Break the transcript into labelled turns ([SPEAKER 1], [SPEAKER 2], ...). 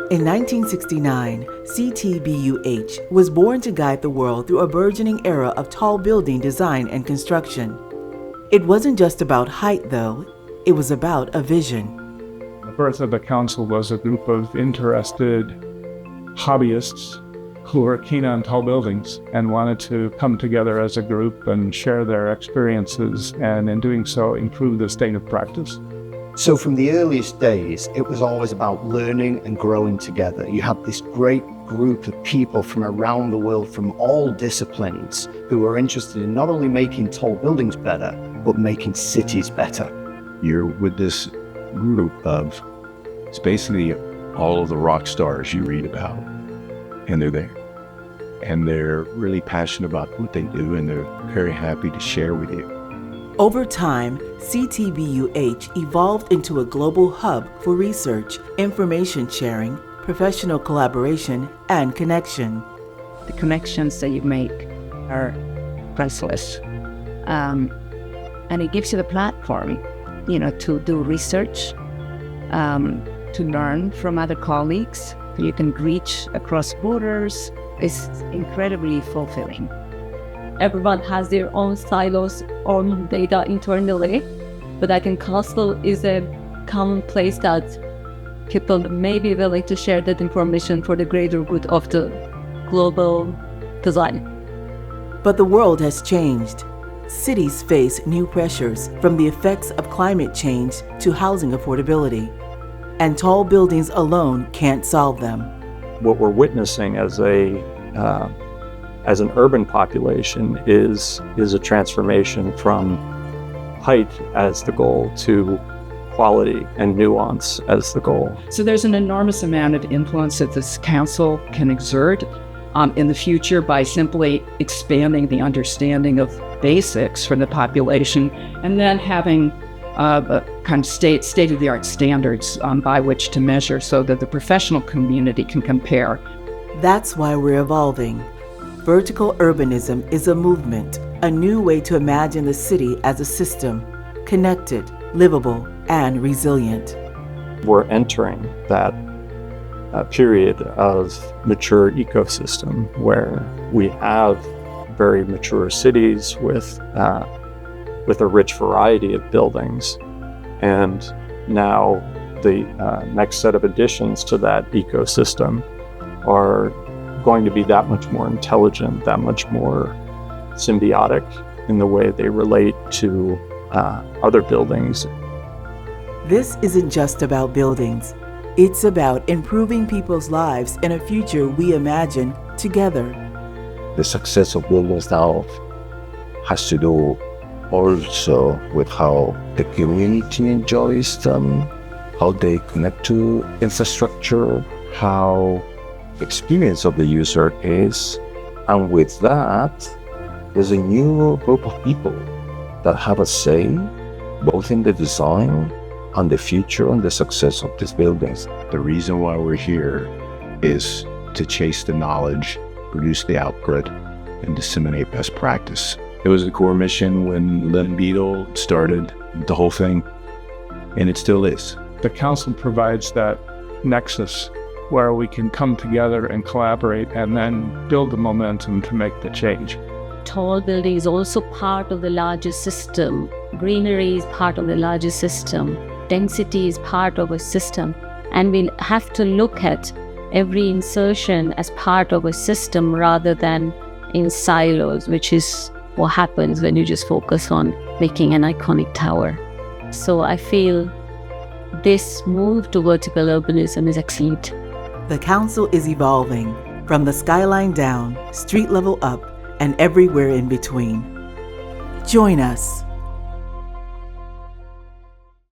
[SPEAKER 1] In 1969, CTBUH was born to guide the world through a burgeoning era of tall building design and construction. It wasn't just about height, though. It was about a vision.
[SPEAKER 2] The birth of the council was a group of interested hobbyists who were keen on tall buildings and wanted to come together as a group and share their experiences, and in doing so, improve the state of practice.
[SPEAKER 3] So from the earliest days, it was always about learning and growing together. You had this great group of people from around the world, from all disciplines, who were interested in not only making tall buildings better, but making cities better.
[SPEAKER 4] You're with this group of, it's basically all of the rock stars you read about, and they're there. And they're really passionate about what they do, and they're very happy to share with you.
[SPEAKER 1] Over time, CTBUH evolved into a global hub for research, information sharing, professional collaboration, and connection.
[SPEAKER 5] The connections that you make are priceless. And it gives you the platform, to do research, to learn from other colleagues. You can reach across borders. It's incredibly fulfilling.
[SPEAKER 6] Everyone has their own silos, own data internally, but I think Castle is a common place that people may be willing to share that information for the greater good of the global design.
[SPEAKER 1] But the world has changed. Cities face new pressures, from the effects of climate change to housing affordability. And tall buildings alone can't solve them.
[SPEAKER 7] What we're witnessing as an urban population is a transformation from height as the goal to quality and nuance as the goal.
[SPEAKER 5] So there's an enormous amount of influence that this council can exert in the future by simply expanding the understanding of basics for the population, and then having kind of state-of-the-art standards by which to measure so that the professional community can compare.
[SPEAKER 1] That's why we're evolving. Vertical urbanism is a movement, a new way to imagine the city as a system, connected, livable, and resilient.
[SPEAKER 7] We're entering that period of mature ecosystem where we have very mature cities with a rich variety of buildings. And now the next set of additions to that ecosystem are going to be that much more intelligent, that much more symbiotic in the way they relate to other buildings.
[SPEAKER 1] This isn't just about buildings. It's about improving people's lives in a future we imagine together.
[SPEAKER 8] The success of buildings now has to do also with how the community enjoys them, how they connect to infrastructure, how the experience of the user is. And with that, there's a new group of people that have a say both in the design and the future and the success of these buildings.
[SPEAKER 4] The reason why we're here is to chase the knowledge, produce the output, and disseminate best practice. It was the core mission when Lynn Beadle started the whole thing, and it still is.
[SPEAKER 2] The council provides that nexus where we can come together and collaborate and then build the momentum to make the change.
[SPEAKER 6] Tall building is also part of the larger system. Greenery is part of the larger system. Density is part of a system. And we have to look at every insertion as part of a system rather than in silos, which is what happens when you just focus on making an iconic tower. So I feel this move to vertical urbanism is excellent.
[SPEAKER 1] The council is evolving from the skyline down, street level up, and everywhere in between. Join us.